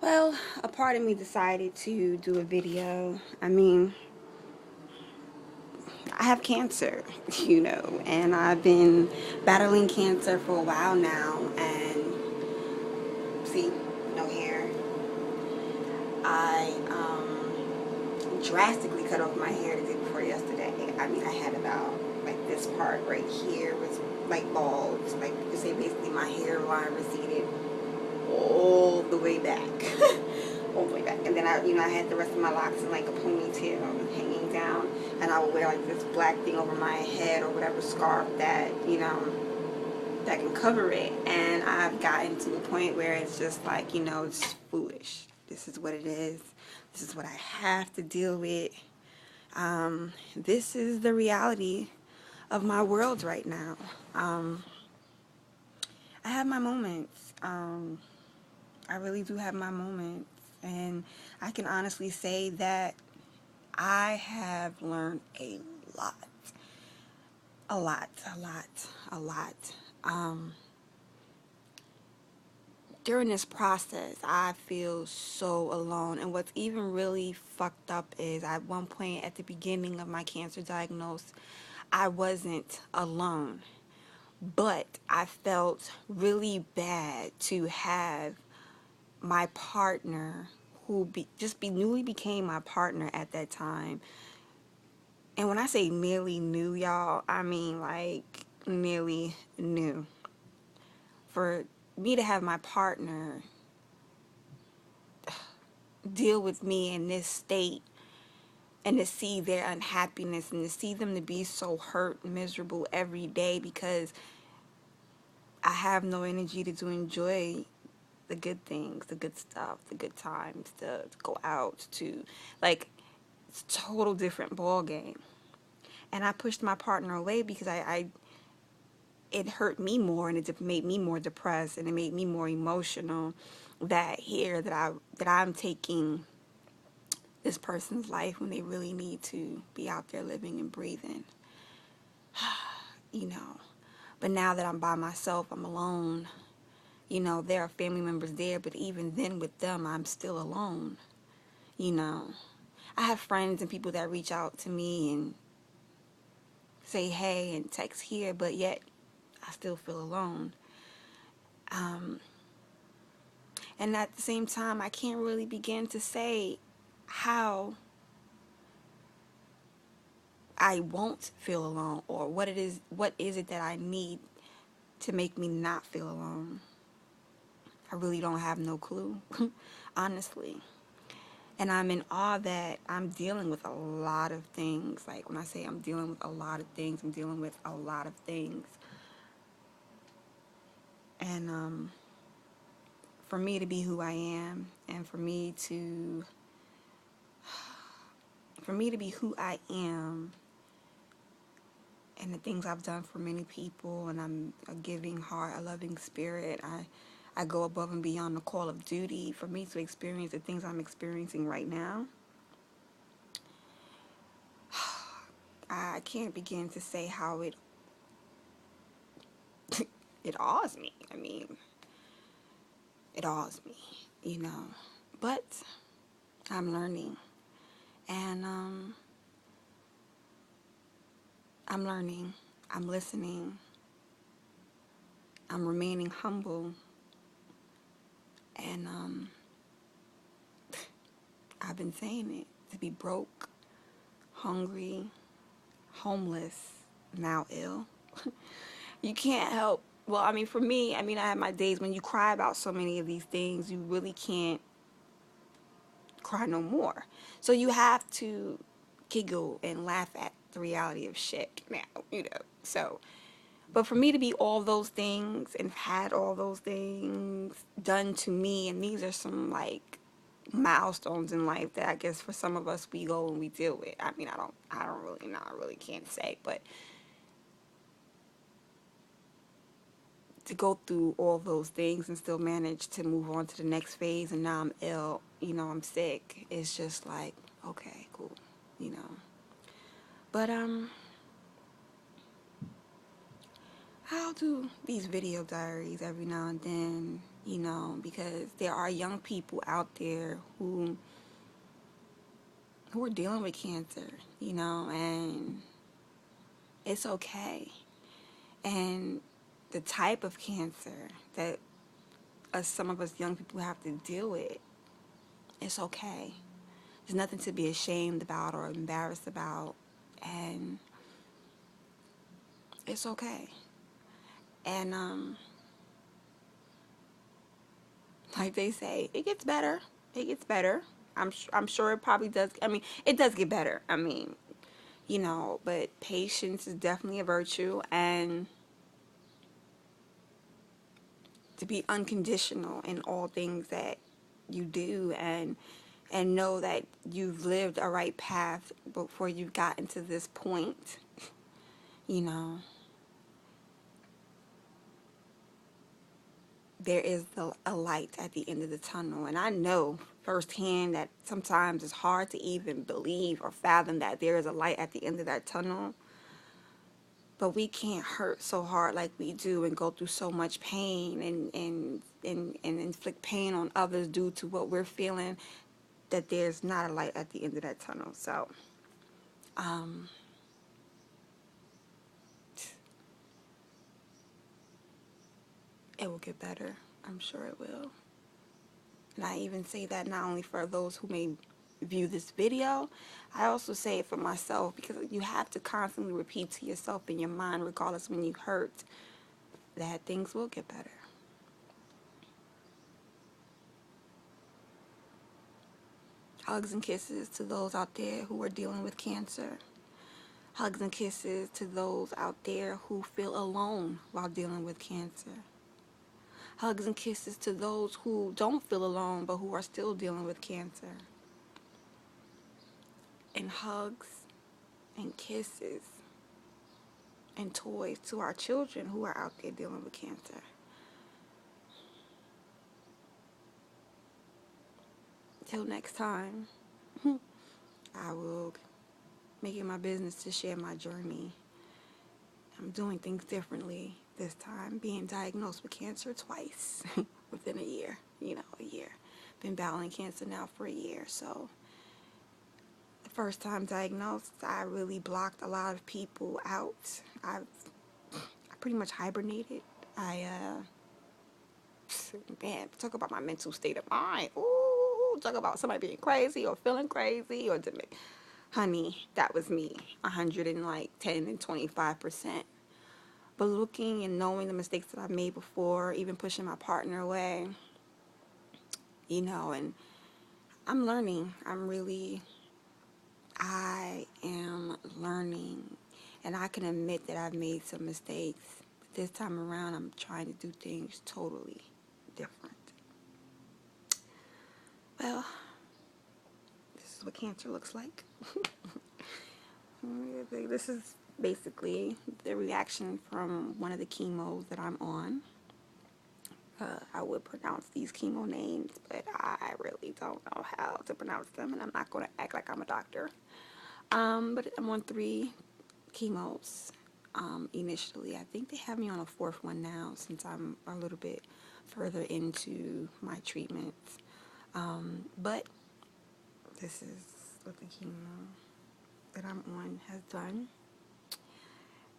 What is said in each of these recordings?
Well, a part of me decided to do a video. I mean, I have cancer, and I've been battling cancer for a while now. And see, no hair. I drastically cut off my hair the day before yesterday. I mean, I had about like this part right here was like bald. Like you could say, basically my hairline receded all the way back. All the way back. And then I had the rest of my locks in like a ponytail hanging down, and I would wear like this black thing over my head or whatever scarf that that can cover it. And I've gotten to a point where it's just like, it's foolish. This is what it is. This is what I have to deal with. This is the reality of my world right now. I have my moments. I really do have my moments. And I can honestly say that I have learned a lot. A lot, a lot, a lot. During this process, I feel so alone. And what's even really fucked up is at one point at the beginning of my cancer diagnosis, I wasn't alone. But I felt really bad to have my partner, who newly became my partner at that time. And when I say nearly new, y'all, I mean like nearly new. For me to have my partner deal with me in this state, and to see their unhappiness, and to see them to be so hurt, miserable every day because I have no energy to enjoy the good things, the good stuff, the good times, to go out, to like, it's a total different ball game. And I pushed my partner away because it hurt me more, and it made me more depressed, and it made me more emotional that I'm taking this person's life when they really need to be out there living and breathing. you know but now that I'm by myself, I'm alone. There are family members there, but even then with them, I'm still alone. you know I have friends and people that reach out to me and say hey and text here, but yet I still feel alone. And at the same time, I can't really begin to say how I won't feel alone, or what is it that I need to make me not feel alone. I really don't have no clue, honestly. And I'm in awe that I'm dealing with a lot of things. Like when I say I'm dealing with a lot of things, I'm dealing with a lot of things. And for me to be who I am, and for me to be who I am, and the things I've done for many people, and I'm a giving heart, a loving spirit. I go above and beyond the call of duty. For me to experience the things I'm experiencing right now, I can't begin to say how it awes me. I mean, it awes me. But I'm learning. And I'm learning. I'm listening. I'm remaining humble. And I've been saying it. To be broke, hungry, homeless, now ill. You can't help. Well, I mean, for me, I have my days when you cry about so many of these things, you really can't cry no more. So you have to giggle and laugh at the reality of shit now. So, but for me to be all those things and had all those things done to me, and these are some like milestones in life that I guess for some of us we go and we deal with. I don't really know. I really can't say, but to go through all those things and still manage to move on to the next phase, and now I'm ill, I'm sick. It's just like, okay, cool, you know. But I'll do these video diaries every now and then, because there are young people out there who are dealing with cancer, and it's okay. And the type of cancer that some of us young people have to deal with, it's okay. There's nothing to be ashamed about or embarrassed about, and it's okay. And like they say, it gets better. It gets better. I'm sure it probably does. I mean, it does get better. I mean, but patience is definitely a virtue, and to be unconditional in all things that you do, and know that you've lived a right path before you've gotten to this point. you know there is a light at the end of the tunnel, and I know firsthand that sometimes it's hard to even believe or fathom that there is a light at the end of that tunnel. But we can't hurt so hard like we do and go through so much pain and inflict pain on others due to what we're feeling, that there's not a light at the end of that tunnel. So, it will get better. I'm sure it will. And I even say that not only for those who may view this video, I also say it for myself, because you have to constantly repeat to yourself in your mind, regardless when you hurt, that things will get better. Hugs and kisses to those out there who are dealing with cancer. Hugs and kisses to those out there who feel alone while dealing with cancer. Hugs and kisses to those who don't feel alone but who are still dealing with cancer. And hugs and kisses and toys to our children who are out there dealing with cancer. Till next time, I will make it my business to share my journey. I'm doing things differently this time, being diagnosed with cancer twice within a year. A year. Been battling cancer now for a year. So the first time diagnosed, I really blocked a lot of people out. I pretty much hibernated. Man, talk about my mental state of mind. Ooh, talk about somebody being crazy or feeling crazy or honey, that was me, 110 and 25%. But looking and knowing the mistakes that I've made before, even pushing my partner away, and I'm learning. I am learning, and I can admit that I've made some mistakes. But this time around, I'm trying to do things totally different. Well, this is what cancer looks like. This is basically the reaction from one of the chemos that I'm on. I would pronounce these chemo names, but I really don't know how to pronounce them, and I'm not going to act like I'm a doctor. But I'm on 3 chemos initially. I think they have me on a 4th one now, since I'm a little bit further into my treatments. But this is what the chemo that I'm on has done.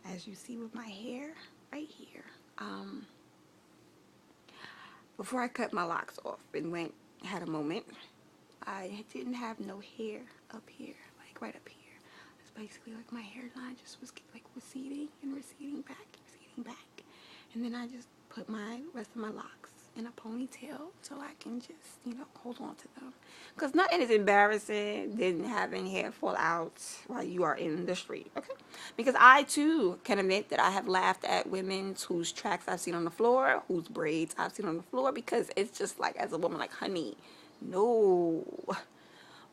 As you see with my hair right here. Before I cut my locks off and had a moment, I didn't have no hair up here, like right up here. It's basically like my hairline just was like receding and receding back. And then I just put my rest of my locks in a ponytail so I can just, hold on to them. Because nothing is embarrassing than having hair fall out while you are in the street, okay? Because I, too, can admit that I have laughed at women whose tracks I've seen on the floor, whose braids I've seen on the floor, because it's just like, as a woman, like, honey, no.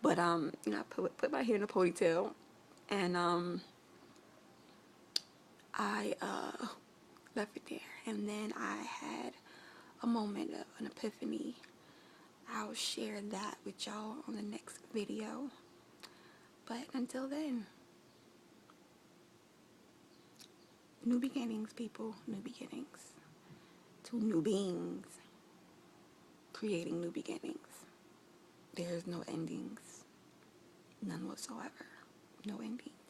But, I put my hair in a ponytail, and, I, left it there. And then I had a moment of an epiphany. I'll share that with y'all on the next video. But until then, new beginnings, people. New beginnings. To new beings. creating new beginnings. There's no endings. None whatsoever. No endings.